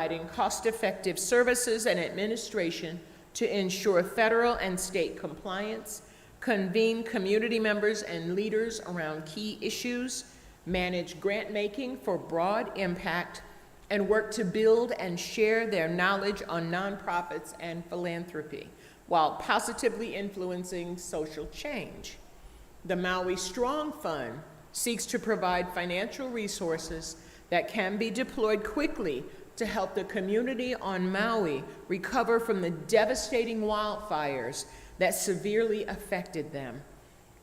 providing cost-effective services and administration to ensure federal and state compliance, convene community members and leaders around key issues, manage grant-making for broad impact, and work to build and share their knowledge on nonprofits and philanthropy, while positively influencing social change. The Maui Strong Fund seeks to provide financial resources that can be deployed quickly to help the community on Maui recover from the devastating wildfires that severely affected them.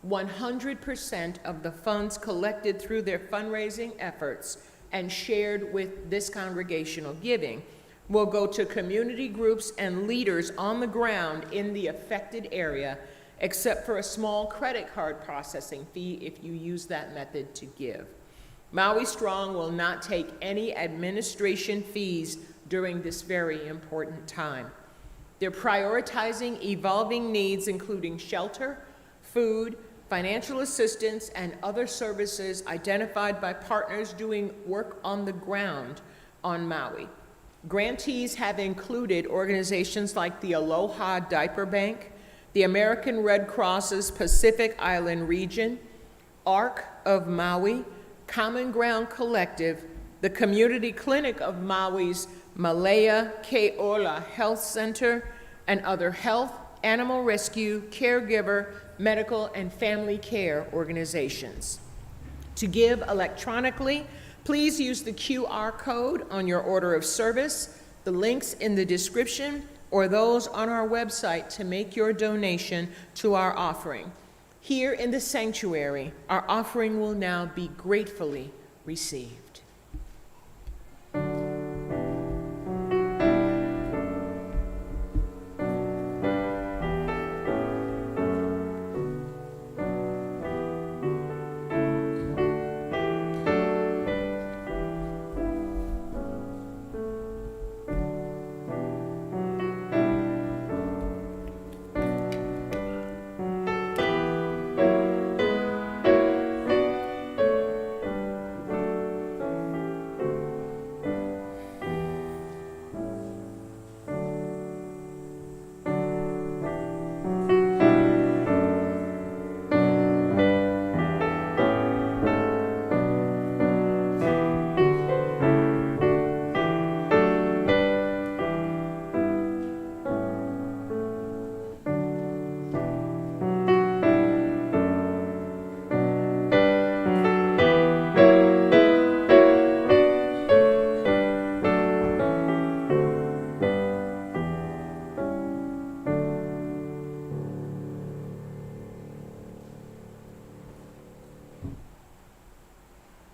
100% of the funds collected through their fundraising efforts and shared with this congregational giving will go to community groups and leaders on the ground in the affected area, except for a small credit card processing fee if you use that method to give. Maui Strong will not take any administration fees during this very important time. They're prioritizing evolving needs, including shelter, food, financial assistance, and other services identified by partners doing work on the ground on Maui. Grantees have included organizations like the Aloha Diaper Bank, the American Red Cross's Pacific Island Region, ARC of Maui, Common Ground Collective, the Community Clinic of Maui's Malaya Keola Health Center, and other health, animal rescue, caregiver, medical, and family care organizations. To give electronically, please use the QR code on your order of service, the links in the description, or those on our website to make your donation to our offering. Here in the sanctuary, our offering will now be gratefully received.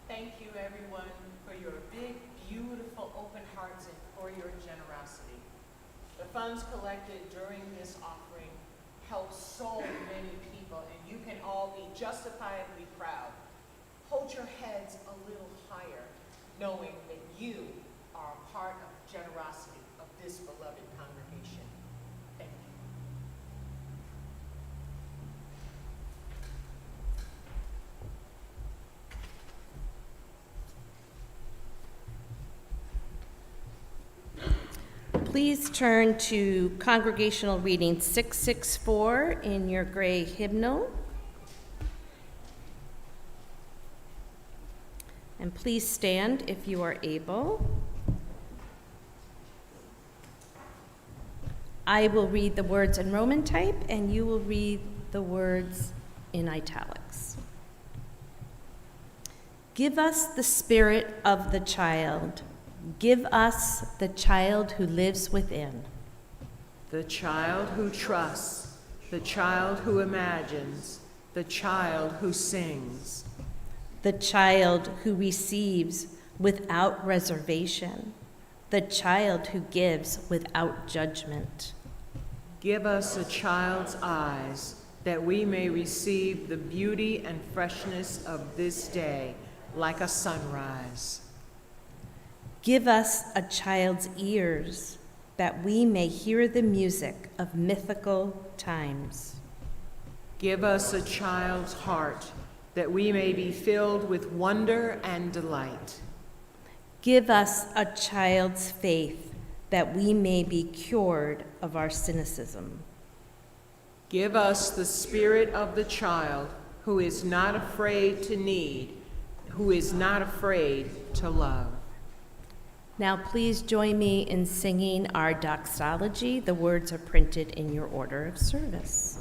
Thank you, everyone, for your big, beautiful, open hearts and for your generosity. The funds collected during this offering help so many people, and you can all be justifiably proud. Hold your heads a little higher, knowing that you are a part of the generosity of this beloved congregation. Thank you. Please turn to Congregational Reading 664 in your gray hymnal. And please stand if you are able. I will read the words in Roman type, and you will read the words in italics. Give us the spirit of the child. Give us the child who lives within. The child who trusts, the child who imagines, the child who sings. The child who receives without reservation. The child who gives without judgment. Give us a child's eyes, that we may receive the beauty and freshness of this day like a sunrise. Give us a child's ears, that we may hear the music of mythical times. Give us a child's heart, that we may be filled with wonder and delight. Give us a child's faith that we may be cured of our cynicism. Give us the spirit of the child who is not afraid to need, who is not afraid to love. Now please join me in singing our Doxology. The words are printed in your order of service.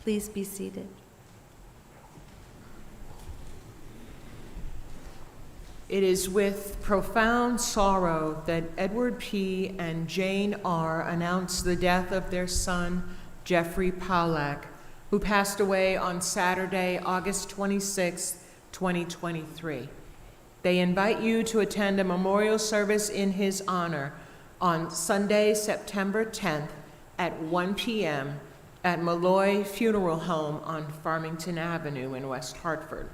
Please be seated. It is with profound sorrow that Edward P. and Jane R. announced the death of their son, Jeffrey Pollack, who passed away on Saturday, August 26, 2023. They invite you to attend a memorial service in his honor on Sunday, September 10th at 1 p.m. at Malloy Funeral Home on Farmington Avenue in West Hartford.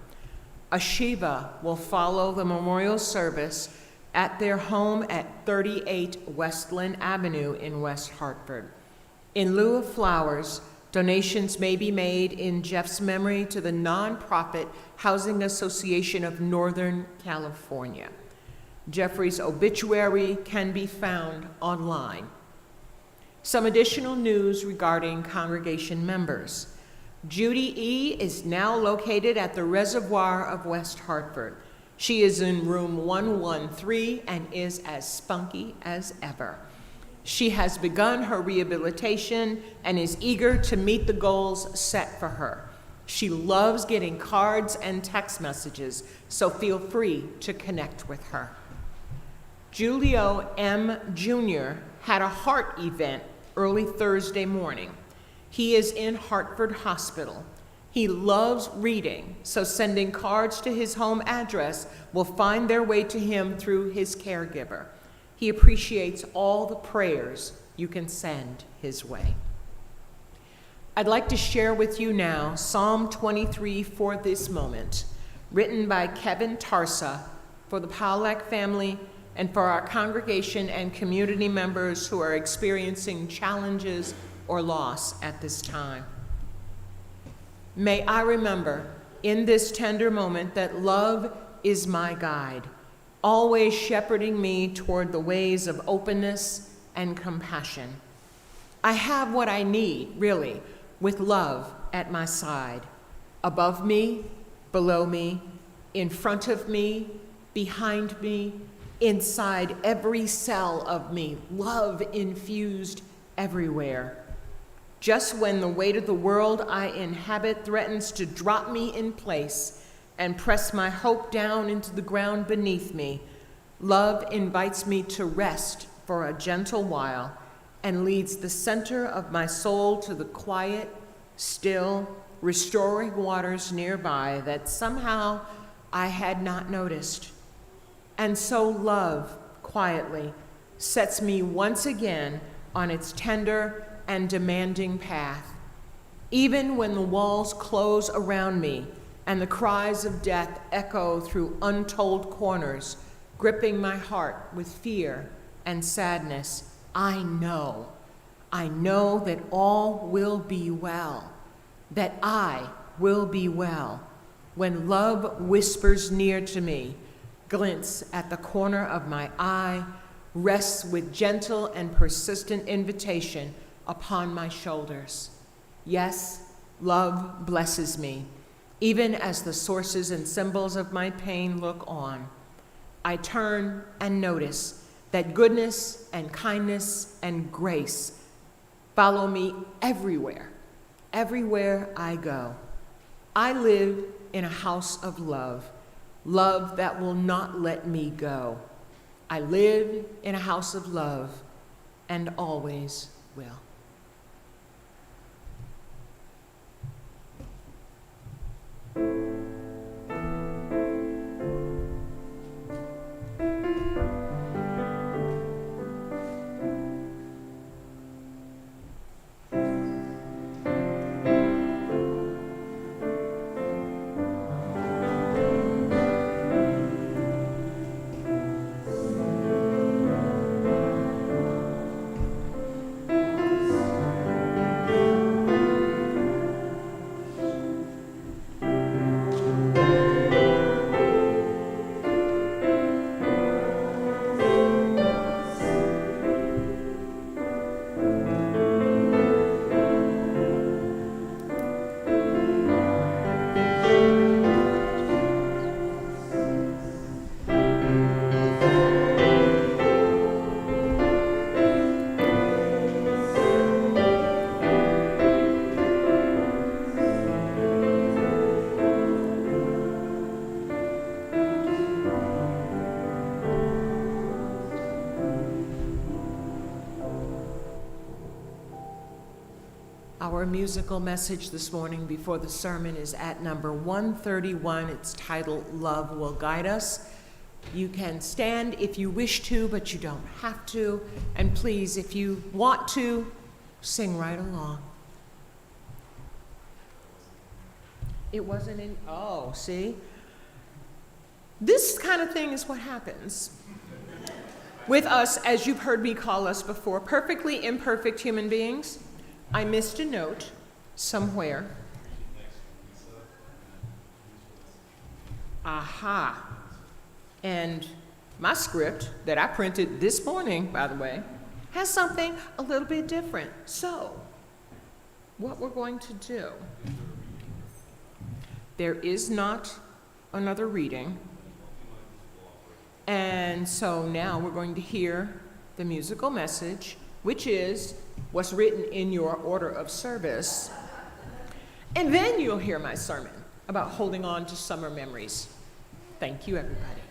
A Shiva will follow the memorial service at their home at 38 Westland Avenue in West Hartford. In lieu of flowers, donations may be made in Jeff's memory to the nonprofit Housing Association of Northern California. Jeffrey's obituary can be found online. Some additional news regarding congregation members. Judy E. is now located at the Reservoir of West Hartford. She is in room 113 and is as spunky as ever. She has begun her rehabilitation and is eager to meet the goals set for her. She loves getting cards and text messages, so feel free to connect with her. Julio M. Jr. had a heart event early Thursday morning. He is in Hartford Hospital. He loves reading, so sending cards to his home address will find their way to him through his caregiver. He appreciates all the prayers you can send his way. I'd like to share with you now Psalm 23 for this moment, written by Kevin Tarsa for the Pollack family and for our congregation and community members who are experiencing challenges or loss at this time. May I remember in this tender moment that love is my guide, always shepherding me toward the ways of openness and compassion. I have what I need, really, with love at my side, above me, below me, in front of me, behind me, inside every cell of me, love infused everywhere. Just when the weight of the world I inhabit threatens to drop me in place and press my hope down into the ground beneath me, love invites me to rest for a gentle while and leads the center of my soul to the quiet, still, restoring waters nearby that somehow I had not noticed. And so love, quietly, sets me once again on its tender and demanding path. Even when the walls close around me and the cries of death echo through untold corners, gripping my heart with fear and sadness, I know that all will be well, that I will be well when love whispers near to me, glints at the corner of my eye, rests with gentle and persistent invitation upon my shoulders. Yes, love blesses me, even as the sources and symbols of my pain look on. I turn and notice that goodness and kindness and grace follow me everywhere, everywhere I go. I live in a house of love, love that will not let me go. I live in a house of love and always will. Our musical message this morning before the sermon is at number 131. It's titled, Love Will Guide Us. You can stand if you wish to, but you don't have to. And please, if you want to, sing right along. It wasn't in, oh, see? This kind of thing is what happens with us, as you've heard me call us before, perfectly imperfect human beings. I missed a note somewhere. Aha. And my script that I printed this morning, by the way, has something a little bit different. So, what we're going to do, there is not another reading. And so now we're going to hear the musical message, which is what's written in your order of service. And then you'll hear my sermon about holding on to summer memories. Thank you, everybody.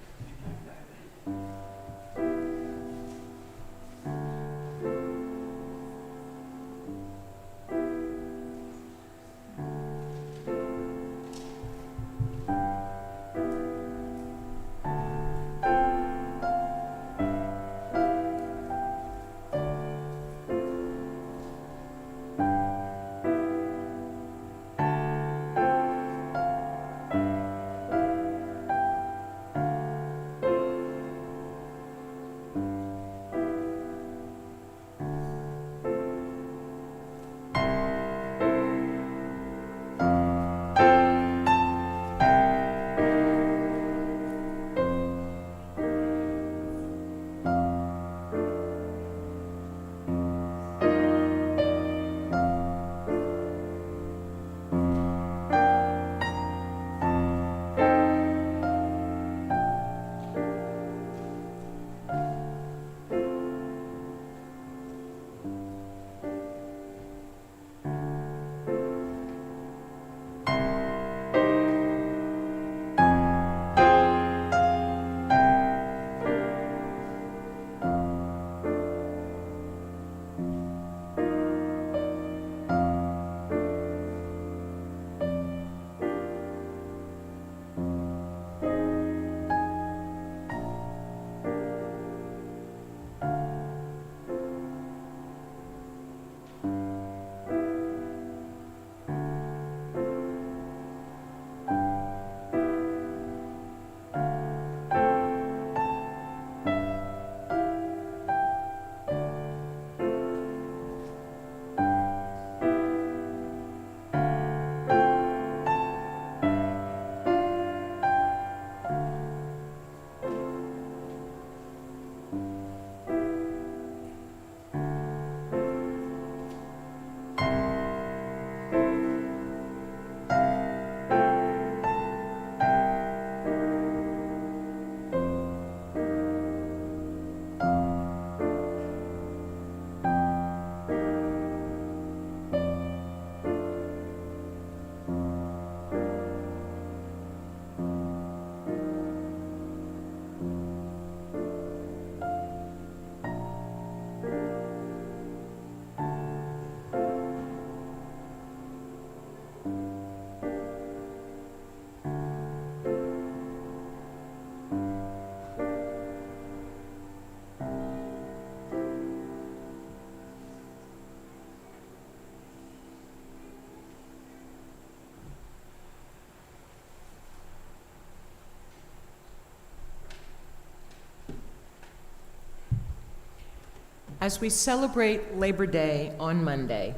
As we celebrate Labor Day on Monday,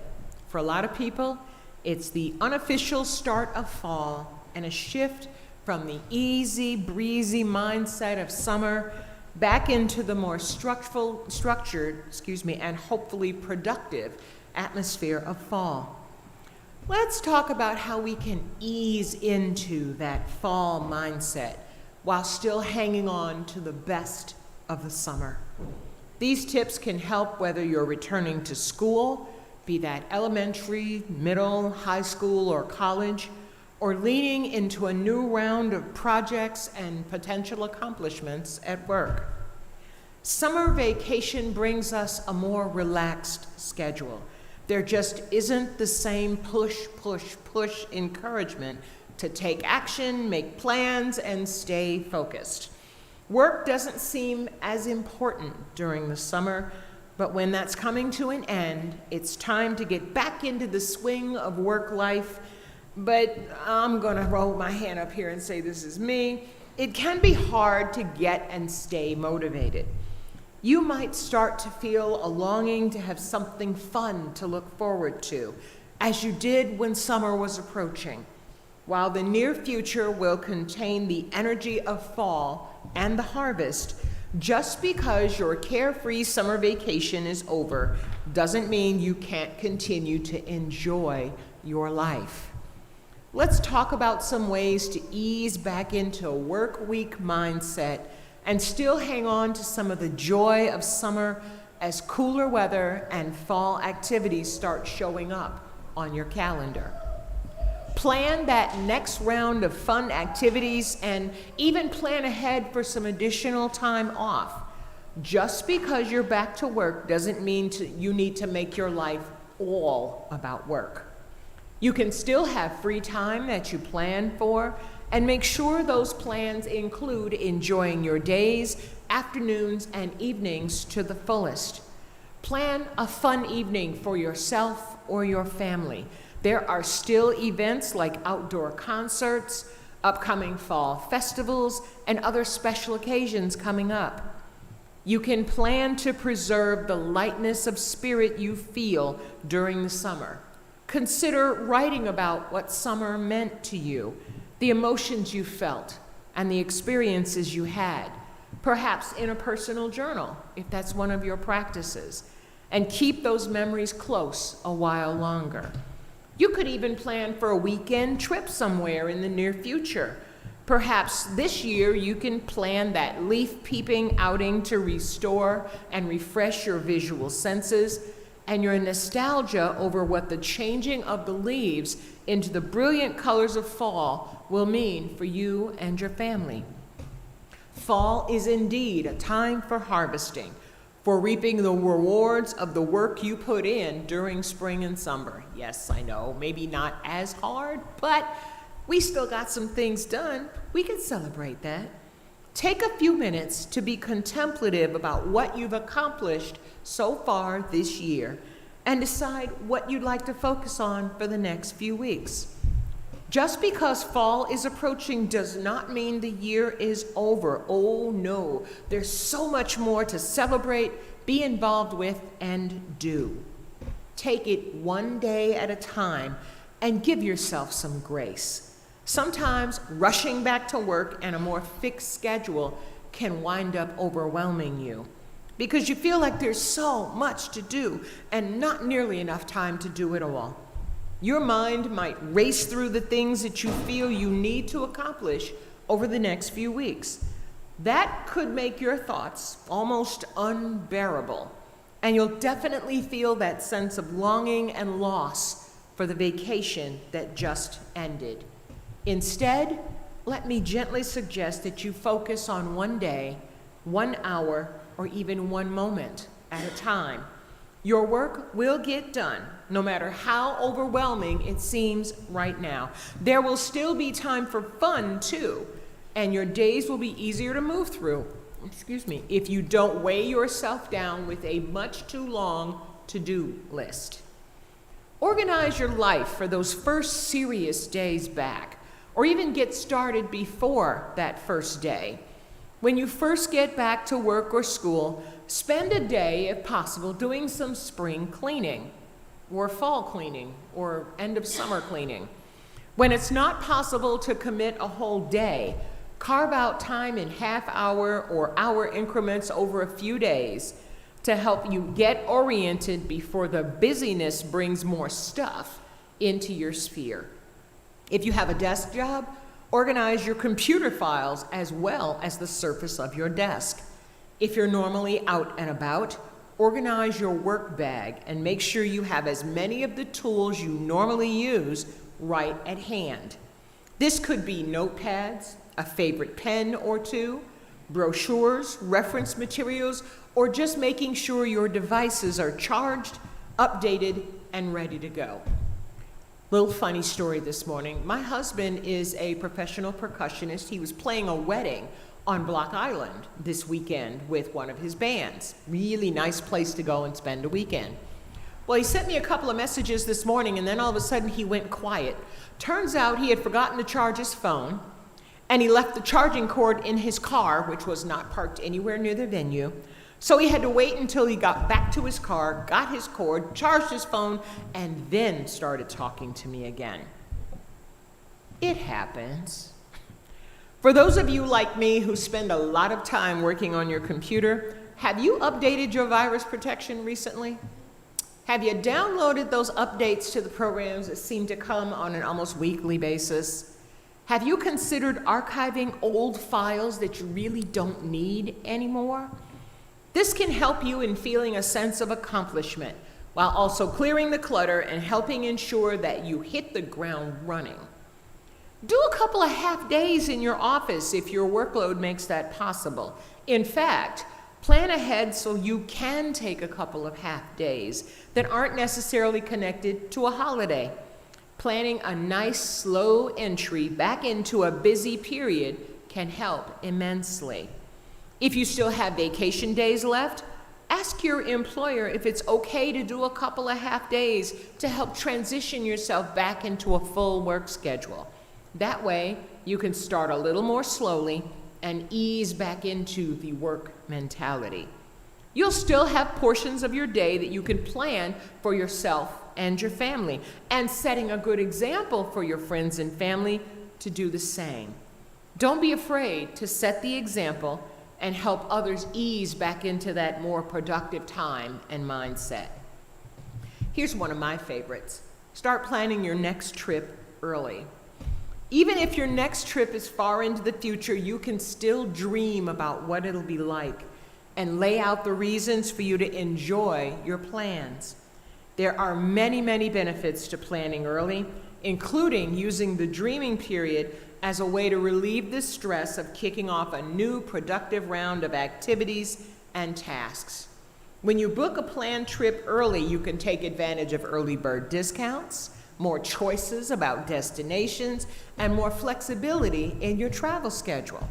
for a lot of people, it's the unofficial start of fall and a shift from the easy, breezy mindset of summer back into the more structured, and hopefully productive atmosphere of fall. Let's talk about how we can ease into that fall mindset while still hanging on to the best of the summer. These tips can help whether you're returning to school, be that elementary, middle, high school, or college, or leaning into a new round of projects and potential accomplishments at work. Summer vacation brings us a more relaxed schedule. There just isn't the same push, push, push encouragement to take action, make plans, and stay focused. Work doesn't seem as important during the summer, but when that's coming to an end, it's time to get back into the swing of work life. But I'm gonna roll my hand up here and say this is me. It can be hard to get and stay motivated. You might start to feel a longing to have something fun to look forward to, as you did when summer was approaching. While the near future will contain the energy of fall and the harvest, just because your carefree summer vacation is over doesn't mean you can't continue to enjoy your life. Let's talk about some ways to ease back into a work week mindset and still hang on to some of the joy of summer as cooler weather and fall activities start showing up on your calendar. Plan that next round of fun activities and even plan ahead for some additional time off. Just because you're back to work doesn't mean you need to make your life all about work. You can still have free time that you plan for, and make sure those plans include enjoying your days, afternoons, and evenings to the fullest. Plan a fun evening for yourself or your family. There are still events like outdoor concerts, upcoming fall festivals, and other special occasions coming up. You can plan to preserve the lightness of spirit you feel during the summer. Consider writing about what summer meant to you, the emotions you felt, and the experiences you had, perhaps in a personal journal, if that's one of your practices, and keep those memories close a while longer. You could even plan for a weekend trip somewhere in the near future. Perhaps this year you can plan that leaf peeping outing to restore and refresh your visual senses and your nostalgia over what the changing of the leaves into the brilliant colors of fall will mean for you and your family. Fall is indeed a time for harvesting, for reaping the rewards of the work you put in during spring and summer. Yes, I know, maybe not as hard, but we still got some things done. We can celebrate that. Take a few minutes to be contemplative about what you've accomplished so far this year and decide what you'd like to focus on for the next few weeks. Just because fall is approaching does not mean the year is over. Oh no, there's so much more to celebrate, be involved with, and do. Take it one day at a time and give yourself some grace. Sometimes rushing back to work and a more fixed schedule can wind up overwhelming you because you feel like there's so much to do and not nearly enough time to do it all. Your mind might race through the things that you feel you need to accomplish over the next few weeks. That could make your thoughts almost unbearable, and you'll definitely feel that sense of longing and loss for the vacation that just ended. Instead, let me gently suggest that you focus on one day, 1 hour, or even one moment at a time. Your work will get done, no matter how overwhelming it seems right now. There will still be time for fun, too, and your days will be easier to move through, if you don't weigh yourself down with a much too long to-do list. Organize your life for those first serious days back, or even get started before that first day. When you first get back to work or school, spend a day, if possible, doing some spring cleaning, or fall cleaning, or end of summer cleaning. When it's not possible to commit a whole day, carve out time in half-hour or hour increments over a few days to help you get oriented before the busyness brings more stuff into your sphere. If you have a desk job, organize your computer files as well as the surface of your desk. If you're normally out and about, organize your work bag and make sure you have as many of the tools you normally use right at hand. This could be notepads, a favorite pen or two, brochures, reference materials, or just making sure your devices are charged, updated, and ready to go. Little funny story this morning. My husband is a professional percussionist. He was playing a wedding on Block Island this weekend with one of his bands. Really nice place to go and spend a weekend. Well, he sent me a couple of messages this morning, and then all of a sudden he went quiet. Turns out he had forgotten to charge his phone, and he left the charging cord in his car, which was not parked anywhere near the venue. So he had to wait until he got back to his car, got his cord, charged his phone, and then started talking to me again. It happens. For those of you like me who spend a lot of time working on your computer, have you updated your virus protection recently? Have you downloaded those updates to the programs that seem to come on an almost weekly basis? Have you considered archiving old files that you really don't need anymore? This can help you in feeling a sense of accomplishment while also clearing the clutter and helping ensure that you hit the ground running. Do a couple of half days in your office if your workload makes that possible. In fact, plan ahead so you can take a couple of half days that aren't necessarily connected to a holiday. Planning a nice slow entry back into a busy period can help immensely. If you still have vacation days left, ask your employer if it's okay to do a couple of half days to help transition yourself back into a full work schedule. That way, you can start a little more slowly and ease back into the work mentality. You'll still have portions of your day that you can plan for yourself and your family, and setting a good example for your friends and family to do the same. Don't be afraid to set the example and help others ease back into that more productive time and mindset. Here's one of my favorites. Start planning your next trip early. Even if your next trip is far into the future, you can still dream about what it'll be like and lay out the reasons for you to enjoy your plans. There are many, many benefits to planning early, including using the dreaming period as a way to relieve the stress of kicking off a new productive round of activities and tasks. When you book a planned trip early, you can take advantage of early bird discounts, more choices about destinations, and more flexibility in your travel schedule.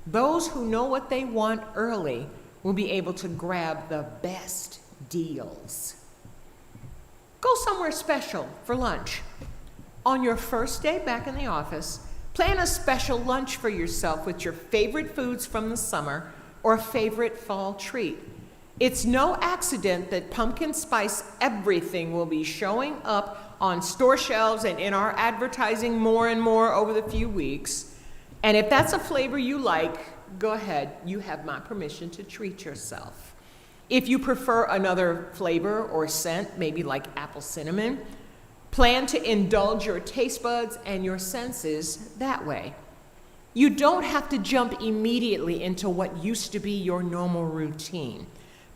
Those who know what they want early will be able to grab the best deals. Go somewhere special for lunch. On your first day back in the office, plan a special lunch for yourself with your favorite foods from the summer or a favorite fall treat. It's no accident that pumpkin spice everything will be showing up on store shelves and in our advertising more and more over the few weeks. And if that's a flavor you like, go ahead, you have my permission to treat yourself. If you prefer another flavor or scent, maybe like apple cinnamon, plan to indulge your taste buds and your senses that way. You don't have to jump immediately into what used to be your normal routine.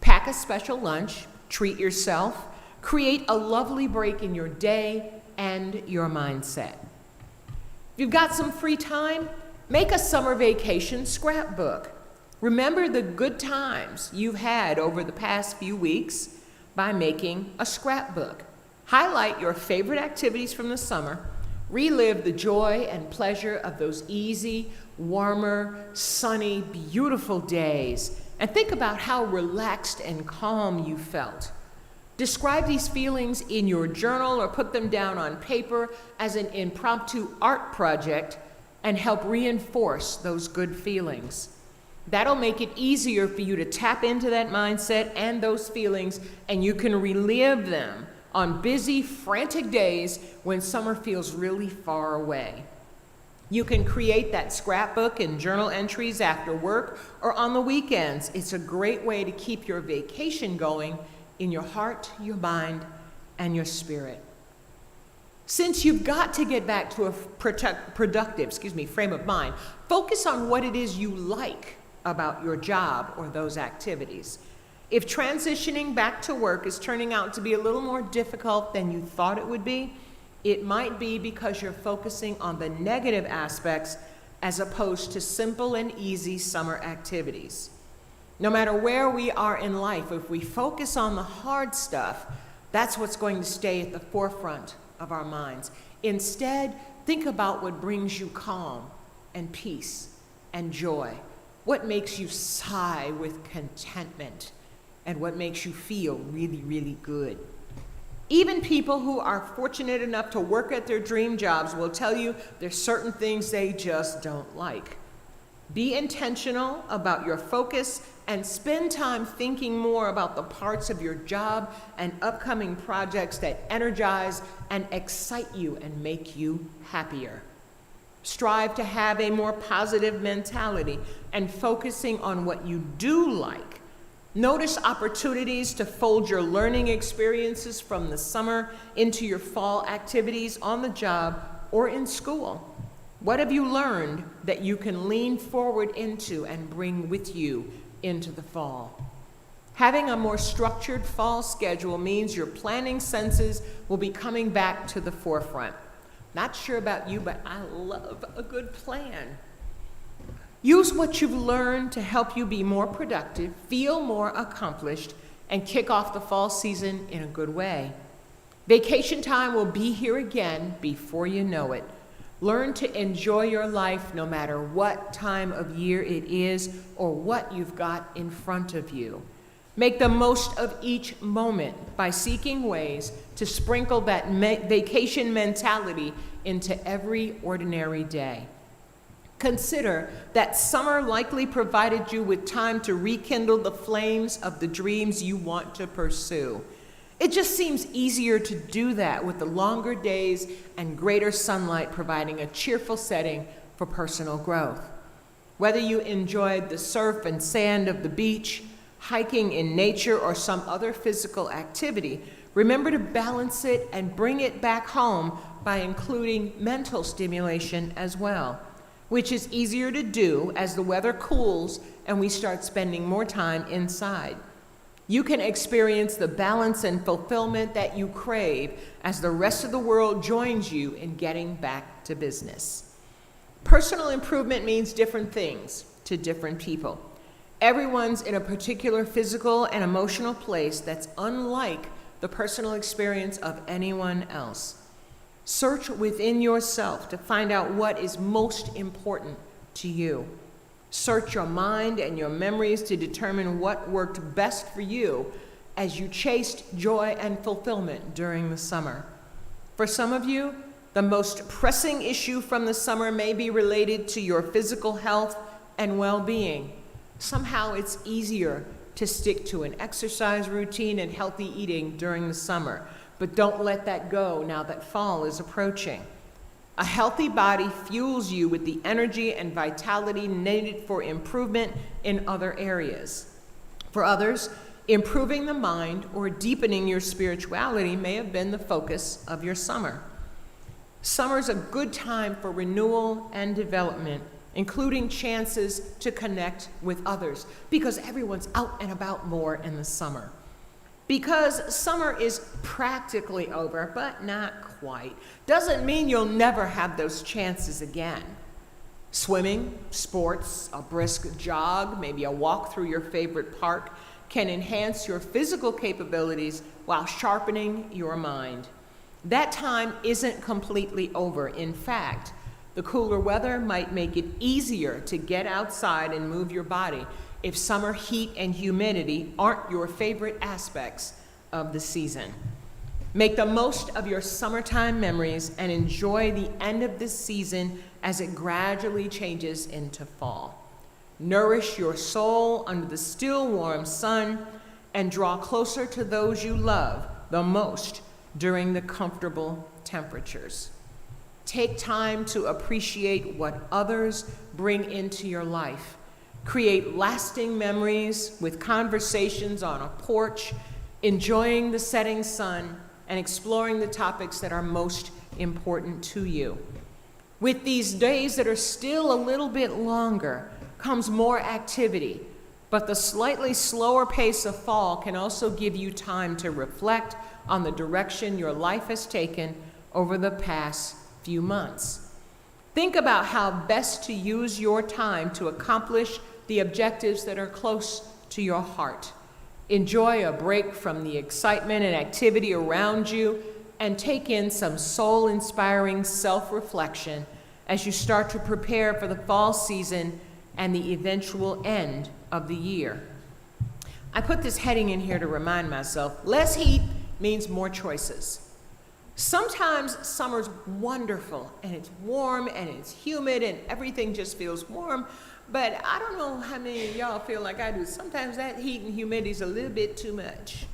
Pack a special lunch, treat yourself, create a lovely break in your day and your mindset. If you've got some free time, make a summer vacation scrapbook. Remember the good times you've had over the past few weeks by making a scrapbook. Highlight your favorite activities from the summer, relive the joy and pleasure of those easy, warmer, sunny, beautiful days, and think about how relaxed and calm you felt. Describe these feelings in your journal or put them down on paper as an impromptu art project and help reinforce those good feelings. That'll make it easier for you to tap into that mindset and those feelings, and you can relive them on busy, frantic days when summer feels really far away. You can create that scrapbook and journal entries after work or on the weekends. It's a great way to keep your vacation going in your heart, your mind, and your spirit. Since you've got to get back to a productive frame of mind, focus on what it is you like about your job or those activities. If transitioning back to work is turning out to be a little more difficult than you thought it would be, it might be because you're focusing on the negative aspects as opposed to simple and easy summer activities. No matter where we are in life, if we focus on the hard stuff, That's what's going to stay at the forefront of our minds. Instead, think about what brings you calm and peace and joy. What makes you sigh with contentment and what makes you feel really, really good. Even people who are fortunate enough to work at their dream jobs will tell you there's certain things they just don't like. Be intentional about your focus and spend time thinking more about the parts of your job and upcoming projects that energize and excite you and make you happier. Strive to have a more positive mentality and focusing on what you do like. Notice opportunities to fold your learning experiences from the summer into your fall activities on the job or in school. What have you learned that you can lean forward into and bring with you into the fall? Having a more structured fall schedule means your planning senses will be coming back to the forefront. Not sure about you, but I love a good plan. Use what you've learned to help you be more productive, feel more accomplished, and kick off the fall season in a good way. Vacation time will be here again before you know it. Learn to enjoy your life no matter what time of year it is or what you've got in front of you. Make the most of each moment by seeking ways to sprinkle that vacation mentality into every ordinary day. Consider that summer likely provided you with time to rekindle the flames of the dreams you want to pursue. It just seems easier to do that with the longer days and greater sunlight providing a cheerful setting for personal growth. Whether you enjoyed the surf and sand of the beach, hiking in nature, or some other physical activity, remember to balance it and bring it back home by including mental stimulation as well, which is easier to do as the weather cools and we start spending more time inside. You can experience the balance and fulfillment that you crave as the rest of the world joins you in getting back to business. Personal improvement means different things to different people. Everyone's in a particular physical and emotional place that's unlike the personal experience of anyone else. Search within yourself to find out what is most important to you. Search your mind and your memories to determine what worked best for you as you chased joy and fulfillment during the summer. For some of you, the most pressing issue from the summer may be related to your physical health and well-being. Somehow it's easier to stick to an exercise routine and healthy eating during the summer, but don't let that go now that fall is approaching. A healthy body fuels you with the energy and vitality needed for improvement in other areas. For others, improving the mind or deepening your spirituality may have been the focus of your summer. Summer's a good time for renewal and development, including chances to connect with others, because everyone's out and about more in the summer. Because summer is practically over, but not quite, doesn't mean you'll never have those chances again. Swimming, sports, a brisk jog, maybe a walk through your favorite park can enhance your physical capabilities while sharpening your mind. That time isn't completely over. In fact, the cooler weather might make it easier to get outside and move your body if summer heat and humidity aren't your favorite aspects of the season. Make the most of your summertime memories and enjoy the end of this season as it gradually changes into fall. Nourish your soul under the still warm sun and draw closer to those you love the most during the comfortable temperatures. Take time to appreciate what others bring into your life. Create lasting memories with conversations on a porch, enjoying the setting sun, and exploring the topics that are most important to you. With these days that are still a little bit longer comes more activity, but the slightly slower pace of fall can also give you time to reflect on the direction your life has taken over the past few months. Think about how best to use your time to accomplish the objectives that are close to your heart. Enjoy a break from the excitement and activity around you and take in some soul-inspiring self-reflection as you start to prepare for the fall season and the eventual end of the year. I put this heading in here to remind myself, less heat means more choices. Sometimes summer's wonderful and it's warm and it's humid and everything just feels warm, but I don't know how many of y'all feel like I do. Sometimes that heat and humidity is a little bit too much.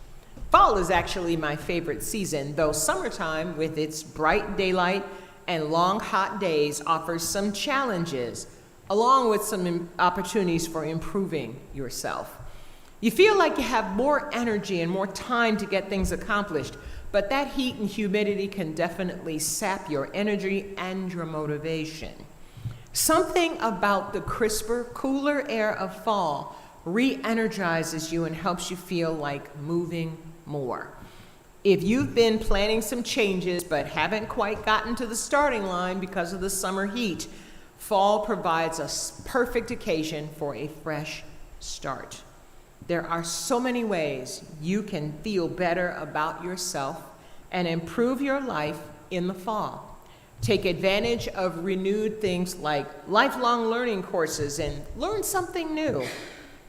Fall is actually my favorite season, though summertime with its bright daylight and long hot days offers some challenges, along with some opportunities for improving yourself. You feel like you have more energy and more time to get things accomplished, but that heat and humidity can definitely sap your energy and your motivation. Something about the crisper, cooler air of fall re-energizes you and helps you feel like moving more. If you've been planning some changes but haven't quite gotten to the starting line because of the summer heat, fall provides a perfect occasion for a fresh start. There are so many ways you can feel better about yourself and improve your life in the fall. Take advantage of renewed things like lifelong learning courses and learn something new.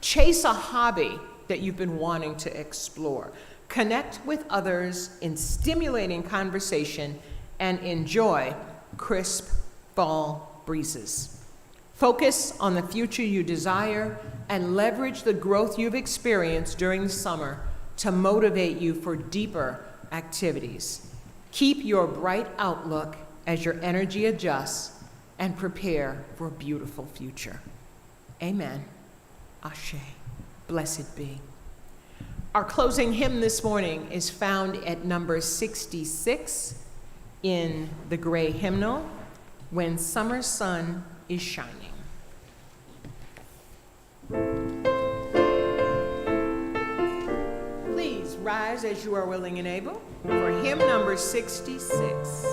Chase a hobby that you've been wanting to explore. Connect with others in stimulating conversation and enjoy crisp fall breezes. Focus on the future you desire and leverage the growth you've experienced during the summer to motivate you for deeper activities. Keep your bright outlook as your energy adjusts and prepare for a beautiful future. Amen. Ashe. Blessed be. Our closing hymn this morning is found at number 66 in the gray hymnal, When Summer Sun is Shining. Please rise as you are willing and able for hymn number 66.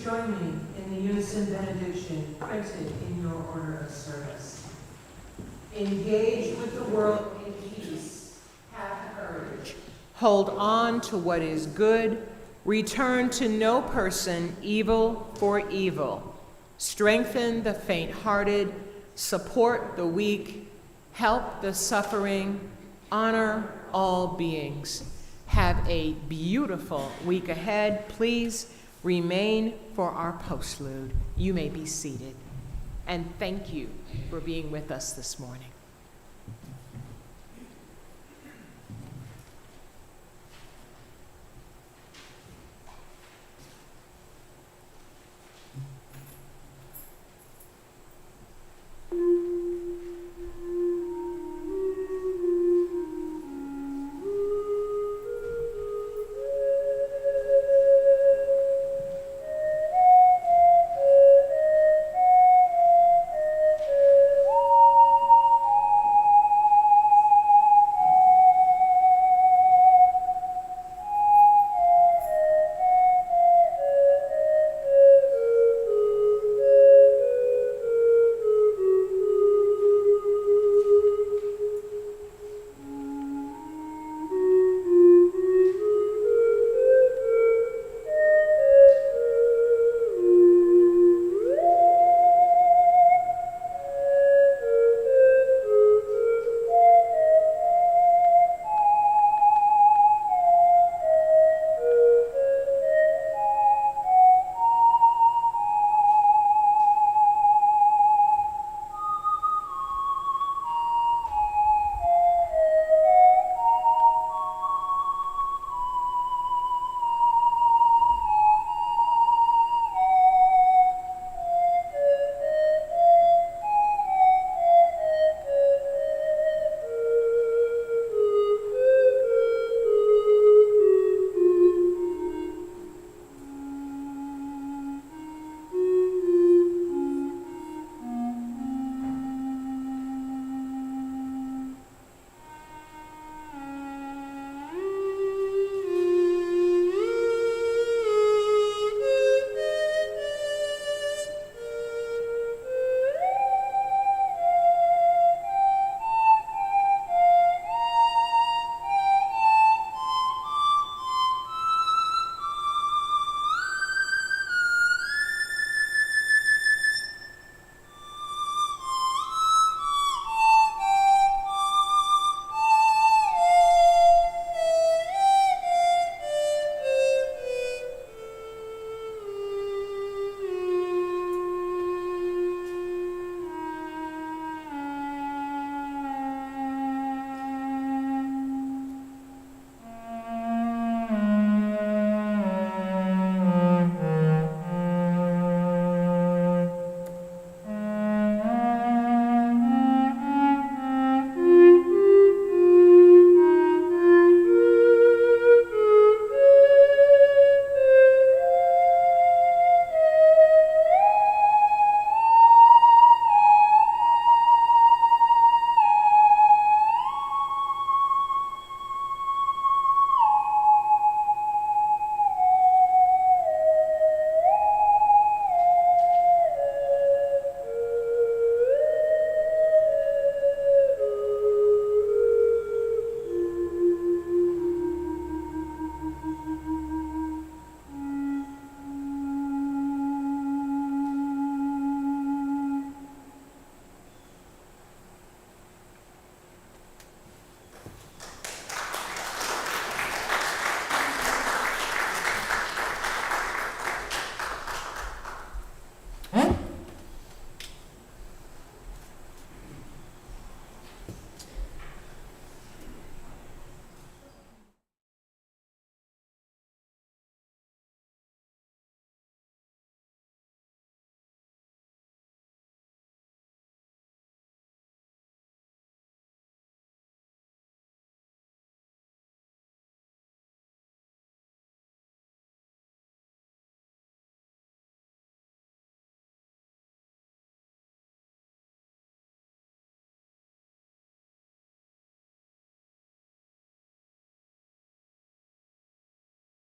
Join me in the Unison benediction printed in your order of service. Engage with the world in peace. Have courage. Hold on to what is good. Return to no person evil for evil. Strengthen the faint-hearted. Support the weak. Help the suffering. Honor all beings. Have a beautiful week ahead. Please remain for our postlude. You may be seated. And thank you for being with us this morning.